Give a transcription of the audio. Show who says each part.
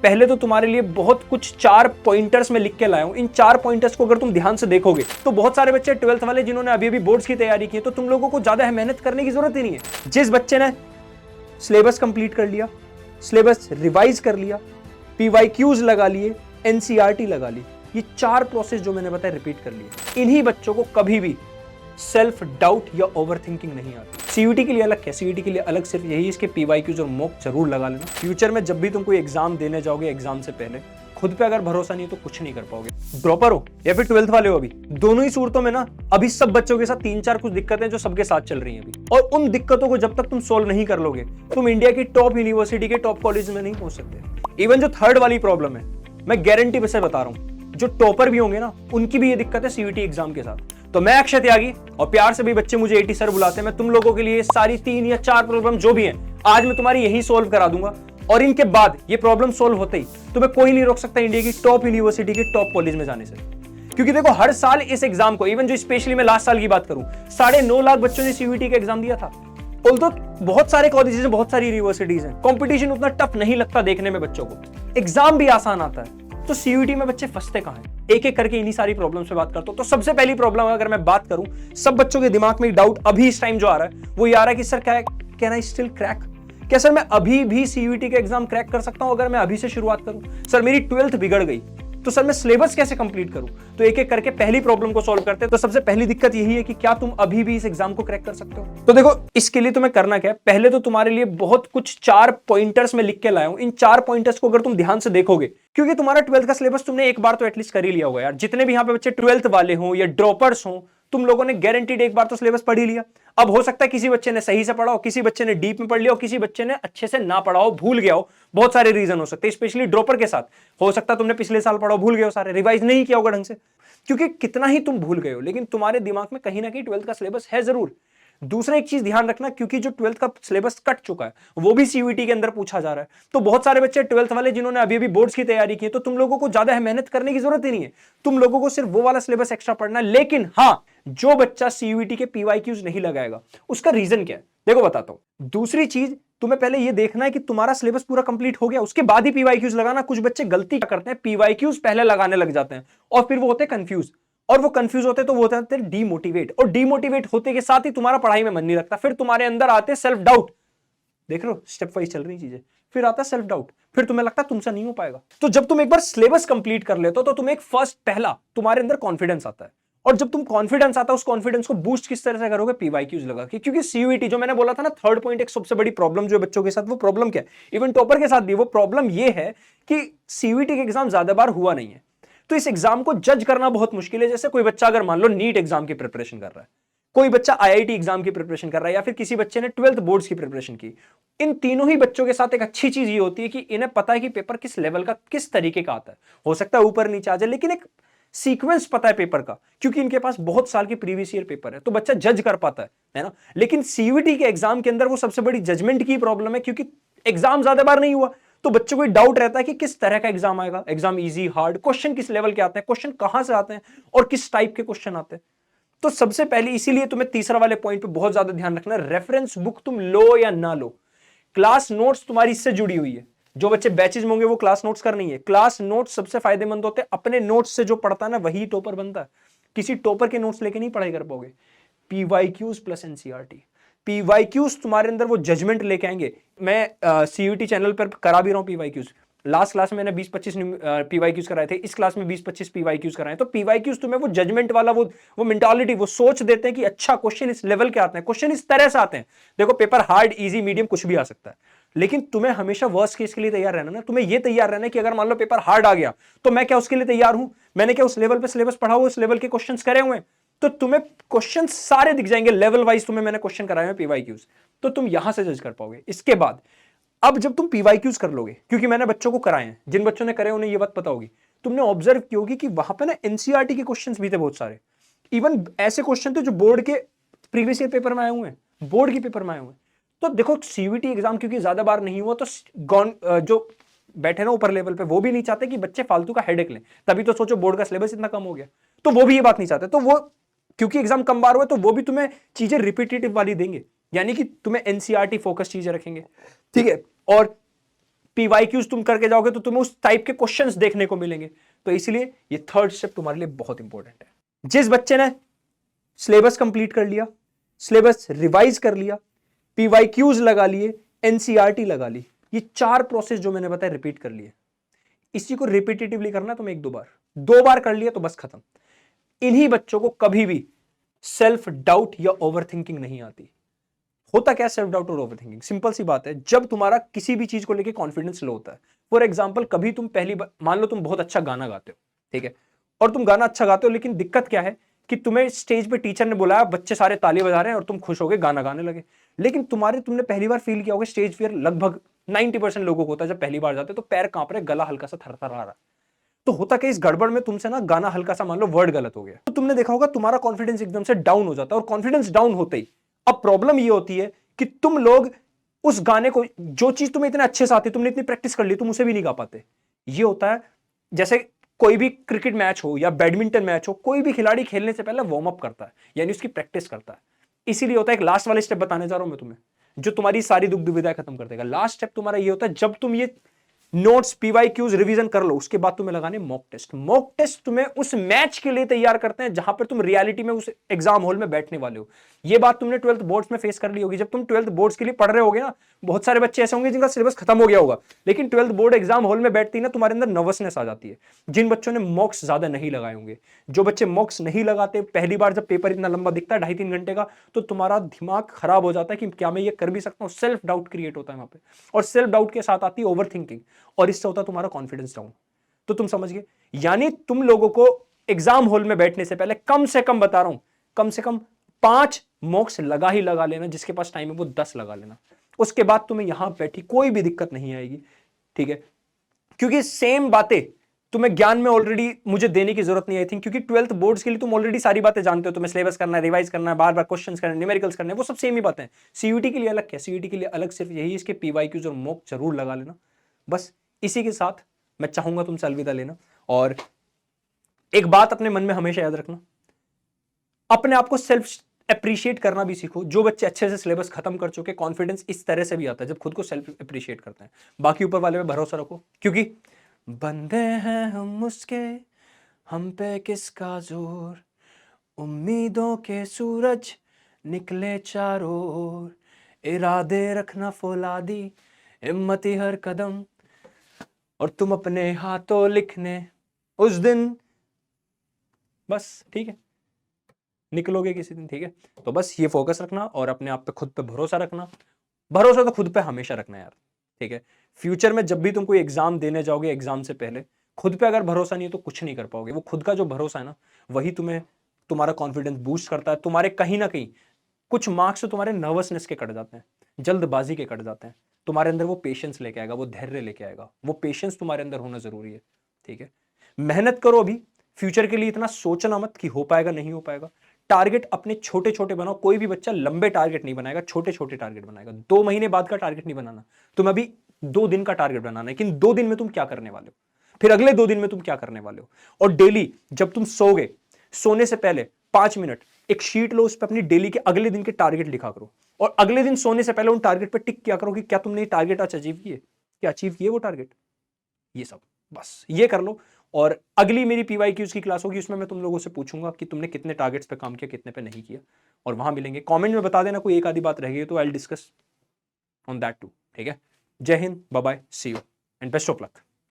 Speaker 1: पहले तो तुम्हारे लिए बहुत कुछ 4 पॉइंटर्स में लिख के लाया हूं। इन 4 पॉइंटर्स को अगर तुम ध्यान से देखोगे तो बहुत सारे बच्चे 12th वाले जिन्होंने अभी अभी बोर्ड्स की तैयारी की है, तो तुम लोगों को ज्यादा मेहनत करने की जरूरत ही नहीं है। जिस बच्चे ने सिलेबस कंप्लीट कर लिया, सिलेबस रिवाइज कर लिया, पीवाईक्यूज लगा लिए, एनसीईआरटी लगा ली, ये 4 प्रोसेस जो मैंने बताया रिपीट कर लिए, इन्हीं बच्चों को कभी भी सेल्फ डाउट या ओवर थिंकिंग नहीं आती। सीयूटी के लिए अलग क्या, सीयूटी के लिए अलग सिर्फ यही इसके पीवाईक्यूज और मॉक जरूर लगा लेना। फ्यूचर में जब भी तुम कोई एग्जाम देने जाओगे, एग्जाम से पहले खुद पे अगर भरोसा नहीं है तो कुछ नहीं कर पाओगे। ड्रॉपर हो या फिर 12th वाले हो, अभी दोनों ही सूरतों में ना अभी सब बच्चों के साथ 3-4 कुछ दिक्कतें जो सबके साथ चल रही हैं अभी, और उन दिक्कतों को जब तक तुम सोल्व नहीं कर लोगे तुम इंडिया की टॉप यूनिवर्सिटी के टॉप कॉलेज में नहीं पहुंच सकते। इवन जो 3rd वाली प्रॉब्लम है, मैं गारंटी से बता रहा हूं, जो टॉपर भी होंगे ना उनकी भी ये दिक्कत है सीयूटी एग्जाम के साथ। तो मैं अक्षय त्यागी, और प्यार से भी बच्चे मुझे 80 सर बुलाते हैं, मैं तुम लोगों के लिए सारी 3 या 4 प्रॉब्लम जो भी हैं आज मैं तुम्हारी यही सोल्व करा दूंगा। और इनके बाद ये प्रॉब्लम सोल्व होते ही तुम्हें कोई नहीं रोक सकता इंडिया की टॉप यूनिवर्सिटी के टॉप कॉलेज में जाने से। क्योंकि देखो हर साल इस एग्जाम को, इवन जो स्पेशली मैं लास्ट साल की बात करूं, 9.5 लाख बच्चों ने सीयूटी का एग्जाम दिया था। तो बहुत सारे कॉलेजेस हैं, बहुत सारी यूनिवर्सिटीज हैं, कंपटीशन उतना टफ नहीं लगता देखने में बच्चों को, एग्जाम भी आसान आता है। तो सीयूटी में बच्चे फंसते कहां हैं, एक एक करके इन्हीं सारी प्रॉब्लम्स पे बात करता हूं। तो सबसे पहली प्रॉब्लम अगर मैं बात करूं, सब बच्चों के दिमाग में डाउट अभी इस टाइम जो आ रहा है वो ये आ रहा है कि sir can I still crack, क्या सर मैं अभी भी सीयूटी का एग्जाम क्रैक कर सकता हूं अगर मैं अभी से शुरुआत करूं? सर मेरी 12th बिगड़ गई तो सर मैं सिलेबस कैसे कंप्लीट करूं? तो एक एक करके पहली प्रॉब्लम को सॉल्व करते हैं। तो सबसे पहली दिक्कत यही है कि क्या तुम अभी भी इस एग्जाम को क्रैक कर सकते हो? तो देखो इसके लिए तुम्हें करना क्या है, पहले तो तुम्हारे लिए बहुत कुछ 4 पॉइंटर्स में लिख के लाया हूं। इन 4 पॉइंटर्स को अगर तुम ध्यान से देखोगे, क्योंकि तुम्हारा 12th का सिलेबस तुमने एक बार तो एटलीस्ट कर ही लिया होगा यार। जितने भी यहाँ पे बच्चे 12th वाले हो या ड्रॉपर्स हो, तुम लोगों ने गारंटीड एक बार तो सिलेबस पढ़ ही लिया। अब हो सकता है किसी बच्चे ने सही से पढ़ा हो, किसी बच्चे ने डीप में पढ़ लिया हो, किसी बच्चे ने अच्छे से ना पढ़ा हो, भूल गया हो। बहुत सारे रीजन हो सकते हैं, स्पेशली ड्रॉपर के साथ हो सकता है तुमने पिछले साल पढ़ा हो, भूल गए हो, सारे रिवाइज नहीं किया होगा ढंग से। क्योंकि कितना ही तुम भूल गए हो, लेकिन तुम्हारे दिमाग में कहीं ना कहीं 12th का सिलेबस है जरूर। दूसरा एक चीज ध्यान रखना, क्योंकि जो 12th का सिलेबस कट चुका है वो भी सीयूटी के अंदर पूछा जा रहा है। तो बहुत सारे बच्चे 12th वाले जिन्होंने अभी अभी बोर्ड्स की तैयारी की है, तो तुम लोगों को ज्यादा मेहनत करने की जरूरत ही नहीं है, तुम लोगों को सिर्फ वो वाला सिलेबस एक्स्ट्रा पढ़ना है। लेकिन हाँ, जो बच्चा सीयूटी के पीवाईक्यूज नहीं लगाएगा उसका रीजन क्या है, देखो बताता हूं। दूसरी चीज, तुम्हें पहले ये देखना है कि तुम्हारा सिलेबस पूरा कंप्लीट हो गया, उसके बाद ही पीवाईक्यूज लगाना। कुछ बच्चे गलती क्या करते हैं, पीवाईक्यूज पहले लगाने लग जाते हैं और फिर वो होते हैं कंफ्यूज, और वो कंफ्यूज होते तो वो होते हैं डीमोटिवेट, और डीमोटिवेट होते के साथ ही तुम्हारा पढ़ाई में मन नहीं लगता। फिर तुम्हारे अंदर आते सेल्फ डाउट, देख रहे हो स्टेप वाइज चल रही चीजें। फिर आता सेल्फ डाउट, फिर तुम्हें लगता है तुमसे नहीं हो पाएगा। तो जब तुम एक बार सिलेबस कंप्लीट कर लेते हो तो तुम्हें एक पहला तुम्हारे अंदर कॉन्फिडेंस आता है, और जब तुम कॉन्फिडेंस आता है उस कॉन्फिडेंस को बूस्ट किस तरह से करोगे, पीवाईक्यूज लगा के। क्योंकि सीयूटी जो मैंने बोला था ना, 3rd पॉइंट एक सबसे बड़ी प्रॉब्लम जो बच्चों के साथ, वो प्रॉब्लम क्या है, इवन टॉपर के साथ भी वो प्रॉब्लम ये है कि सीयूटी के एग्जाम ज्यादा बार हुआ नहीं है। तो इस एग्जाम को जज करना बहुत मुश्किल है। जैसे कोई बच्चा अगर मान लो नीट एग्जाम की प्रिपरेशन कर रहा है, कोई बच्चा आईआईटी एग्जाम की प्रिपरेशन कर रहा है, या फिर किसी बच्चे ने 12th बोर्ड्स की प्रिपरेशन की, इन तीनों ही बच्चों के साथ एक अच्छी चीज ये होती है कि इन्हें पता है कि पेपर किस लेवल का, किस तरीके का आता है। हो सकता है ऊपर नीचे आ जाए, लेकिन एक सीक्वेंस पता है पेपर का, क्योंकि इनके पास बहुत साल के प्रीवियस ईयर पेपर है, तो बच्चा जज कर पाता है ना। लेकिन सीयूटी के एग्जाम के अंदर वो सबसे बड़ी जजमेंट की प्रॉब्लम है, क्योंकि एग्जाम ज्यादा बार नहीं हुआ, तो बच्चों को डाउट रहता है कि किस तरह का एग्जाम आएगा, एग्जाम इजी हार्ड, क्वेश्चन किस लेवल के आते हैं, क्वेश्चन कहां से आते हैं और किस टाइप के क्वेश्चन आते हैं। तो सबसे पहले इसीलिए तुम्हें तीसरा वाले पॉइंट पे बहुत ज्यादा ध्यान रखना है, रेफरेंस बुक तुम लो या ना लो, क्लास नोट्स तुम्हारी इससे जुड़ी हुई है। जो बच्चे बैचेज में होंगे वो क्लास नोट्स करनी है, क्लास नोट्स सबसे फायदेमंद होते हैं। अपने नोट्स से जो पढ़ता है ना वही टॉपर बनता है, किसी टॉपर के नोट्स लेके नहीं पढ़ाई कर पाओगे। पीवाईक्यूज प्लस एनसीईआरटी, पीवाईक्यूज तुम्हारे अंदर वो जजमेंट लेके आएंगे। मैं सीयूटी चैनल पर करा भी रहा हूं पीवाईक्यूज, लास्ट क्लास में मैंने 20-25 पीवाईक्यूज कराए थे, इस क्लास में 20-25 पीवाईक्यूज कराए। तो पीवाईक्यूज तुम्हें वो जजमेंट वाला वो मेंटालिटी, वो सोच देते हैं कि अच्छा क्वेश्चन इस लेवल के आते हैं, क्वेश्चन इस तरह से आते हैं। देखो पेपर हार्ड इजी मीडियम कुछ भी आ सकता है, लेकिन तुम्हें हमेशा वर्स्ट केस के लिए तैयार रहना ना। तुम्हें ये तैयार रहना है कि अगर मान लो पेपर हार्ड आ गया तो मैं क्या उसके लिए तैयार हूं, मैंने क्या उस लेवल पे सिलेबस पढ़ा हुआ, उस लेवल के क्वेश्चंस करे हुए हैं। तो तुम्हें क्वेश्चन सारे दिख जाएंगे लेवल वाइज, तुम्हें मैंने क्वेश्चन कराए हैं पीवाईक्यूज, तो तुम यहां से जज कर पाओगे। इसके बाद अब जब तुम पीवाईक्यूज कर लोगे, क्योंकि मैंने बच्चों को कराए हैं, जिन बच्चों ने करे उन्हें ये बात पता होगी, तुमने ऑब्जर्व की होगी कि वहां पे ना एनसीईआरटी के क्वेश्चंस भी थे बहुत सारे। इवन ऐसे क्वेश्चन थे जो बोर्ड के प्रीवियस ईयर पेपर में आए हुए हैं, बोर्ड के पेपर में आए हुए हैं। तो देखो सीयूटी एग्जाम क्योंकि ज्यादा बार नहीं हुआ, तो जो बैठे ना ऊपर लेवल पे वो भी नहीं चाहते कि बच्चे फालतू का हेडेक लें, तभी तो सोचो बोर्ड का सिलेबस इतना कम हो गया, तो वो भी ये बात नहीं चाहते। तो वो क्योंकि एग्जाम कम बार हुआ तो वो भी तुम्हें चीजें रिपीटेटिव वाली देंगे, यानी कि तुम्हें एनसीईआरटी फोकस चीजें रखेंगे, ठीक है। और PYQs तुम करके जाओगे तो तुम्हें उस टाइप के क्वेश्चंस देखने को मिलेंगे। तो इसलिए ये थर्ड स्टेप तुम्हारे लिए बहुत इंपॉर्टेंट है। जिस बच्चे ने सिलेबस कंप्लीट कर लिया, सिलेबस रिवाइज कर लिया, PYQs लगा लिए, NCERT लगा ली, ये 4 प्रोसेस जो मैंने बताया रिपीट कर लिए। इसी को रिपीटेटिवली करना तुम्हें 2 बार कर लिया तो बस खत्म। इन्हीं बच्चों को कभी भी सेल्फ डाउट या ओवरथिंकिंग नहीं आती। होता क्या सेल्फ डाउट और ओवरथिंकिंग? सिंपल सी बात है, जब तुम्हारा किसी भी चीज को लेके कॉन्फिडेंस लो होता है। फॉर एग्जांपल, कभी तुम पहली बार, मान लो तुम बहुत अच्छा गाना गाते हो, ठीक है, और तुम गाना अच्छा गाते हो, लेकिन दिक्कत क्या है कि तुम्हें स्टेज पे टीचर ने बुलाया, बच्चे सारे ताली बजा रहे हैं और तुम खुश हो गए, गाना गाने लगे, लेकिन तुमने पहली बार फील किया होगा स्टेज फियर लगभग 90% लोगों को होता है, जब पहली बार जाते तो पैर कांप रहे, गला हल्का सा थरथरा रहा है। तो होता क्या, इस गड़बड़ में तुमसे ना गाना हल्का सा, मान लो वर्ड गलत हो गया, तो तुमने देखा होगा तुम्हारा कॉन्फिडेंस एकदम से डाउन हो जाता है। और कॉन्फिडेंस डाउन होते ही अब प्रॉब्लम ये होती है कि तुम लोग उस गाने को, जो चीज तुम्हें इतने अच्छे से आती है, तुमने इतनी प्रैक्टिस कर ली, तुम उसे भी नहीं गा पाते। ये होता है जैसे कोई भी क्रिकेट मैच हो या बैडमिंटन मैच हो, कोई भी खिलाड़ी खेलने से पहले वार्म अप करता है, यानी उसकी प्रैक्टिस करता है। इसीलिए होता है, एक लास्ट वाले स्टेप बताने जा रहा हूं मैं तुम्हें, जो तुम्हारी सारी दुख दुविधाएं खत्म कर देगा। लास्ट स्टेप तुम्हारा ये होता है, जब तुम ये नोट्स PYQs रिवीजन कर लो, उसके बाद तुम्हें लगाने मॉक टेस्ट। मॉक टेस्ट तुम्हें उस मैच के लिए तैयार करते हैं जहां पर तुम रियलिटी में उस एग्जाम हॉल में बैठने वाले हो। ये बात तुमने 12th बोर्ड्स में फेस कर ली होगी। जब तुम 12th बोर्ड्स के लिए पढ़ रहे होगे ना, बहुत सारे बच्चे ऐसे होंगे जिनका सिलेबस खत्म हो गया होगा, लेकिन 12th बोर्ड एग्जाम हॉल में बैठती ना, तुम्हारे अंदर नर्वसनेस आ जाती है। जिन बच्चों ने मॉक्स ज्यादा नहीं लगाए होंगे, जो बच्चे मॉक्स नहीं लगाते, पहली बार जब पेपर इतना लंबा दिखता है 2.5-3 घंटे का, तो तुम्हारा दिमाग खराब हो जाता है कि क्या मैं ये कर भी सकता हूँ। सेल्फ डाउट क्रिएट होता है वहां पे, और सेल्फ डाउट के साथ आती है ओवर थिंकिंग, और इससे होता है तुम्हारा कॉन्फिडेंस डाउन। तो तुम समझ गए, यानी तुम लोगों को एग्जाम हॉल में बैठने से पहले कम से कम, बता रहा हूं, कम से कम 5 मॉक्स लगा ही लगा लेना। जिसके पास टाइम है वो 10 लगा लेना। उसके बाद तुम्हें यहां बैठी कोई भी दिक्कत नहीं आएगी, ठीक है, क्योंकि सेम बातें तुम्हें ज्ञान में ऑलरेडी मुझे देने की जरूरत नहीं आई थी, क्योंकि 12th बोर्ड्स के लिए तुम ऑलरेडी सारी बातें जानते हो। तुम्हें सिलेबस करना है, रिवाइज करना है, बार बार क्वेश्चंस करना है, न्यूमेरिकल्स करने हैं, वो सब सेम ही बातें हैं। CUT के लिए अलग क्या, CUT के लिए अलग सिर्फ यही, इसके PYQs और मॉक जरूर लगा लेना। बस इसी के साथ मैं चाहूंगा तुमसे अलविदा लेना। और एक बात अपने मन में हमेशा याद रखना, अपने आप को सेल्फ अप्रिशिएट करना भी सीखो। जो बच्चे अच्छे से सिलेबस खत्म कर चुके, कॉन्फिडेंस इस तरह से भी आता है जब खुद को सेल्फ अप्रिशिएट करते हैं। बाकी ऊपर वाले पे भरोसा रखो, क्योंकि बंदे हैं हम उसके, हम पे किसका जोर, उम्मीदों के सूरज निकले चारों ओर, इरादे रखना फौलादी, हिम्मती हर कदम, और तुम अपने हाथों लिखने उस दिन, बस ठीक है, निकलोगे किसी दिन, ठीक है। तो बस ये फोकस रखना और अपने आप पे, खुद पे भरोसा रखना। भरोसा तो खुद पे हमेशा रखना यार, ठीक है। फ्यूचर में जब भी तुम कोई एग्जाम देने जाओगे, एग्जाम से पहले खुद पे अगर भरोसा नहीं है तो कुछ नहीं कर पाओगे। वो खुद का जो भरोसा है ना, वही तुम्हें, तुम्हारा कॉन्फिडेंस बूस्ट करता है। तुम्हारे कहीं ना कहीं कुछ मार्क्स तो तुम्हारे नर्वसनेस के कट जाते हैं, जल्दबाजी के कट जाते हैं। तुम्हारे अंदर वो पेशेंस लेके आएगा, वो धैर्य लेके आएगा। वो पेशेंस तुम्हारे अंदर होना जरूरी है, ठीक है। मेहनत करो अभी, फ्यूचर के लिए इतना सोचना मत कि हो पाएगा नहीं हो पाएगा। टारगेट अपने छोटे छोटे बनाओ। कोई भी बच्चा लंबे टारगेट नहीं बनाएगा, छोटे छोटे टारगेट बनाएगा। 2 महीने बाद का टारगेट नहीं बनाना, तुम अभी 2 दिन का टारगेट बनाना है, लेकिन 2 दिन में तुम क्या करने वाले हो, फिर अगले 2 दिन में तुम क्या करने वाले हो। और डेली जब तुम सोओगे, सोने से पहले 5 मिनट एक शीट लो, उस पर अपनी डेली के अगले दिन के टारगेट लिखा करो, और अगले दिन सोने से पहले उन टारगेट पर टिक किया करो कि क्या तुमने टारगेट आज अचीव किए, क्या अचीव किए वो टारगेट। ये सब बस ये कर लो। और अगली मेरी PYQs की क्लास होगी, उसमें मैं तुम लोगों से पूछूंगा कि तुमने कितने टारगेट्स पे काम किया, कितने पे नहीं किया, और वहां मिलेंगे। कमेंट में बता देना कोई एक आधी बात रह गई तो I will discuss on that too, ठीक है। जय हिंद, bye bye, see you and best of luck.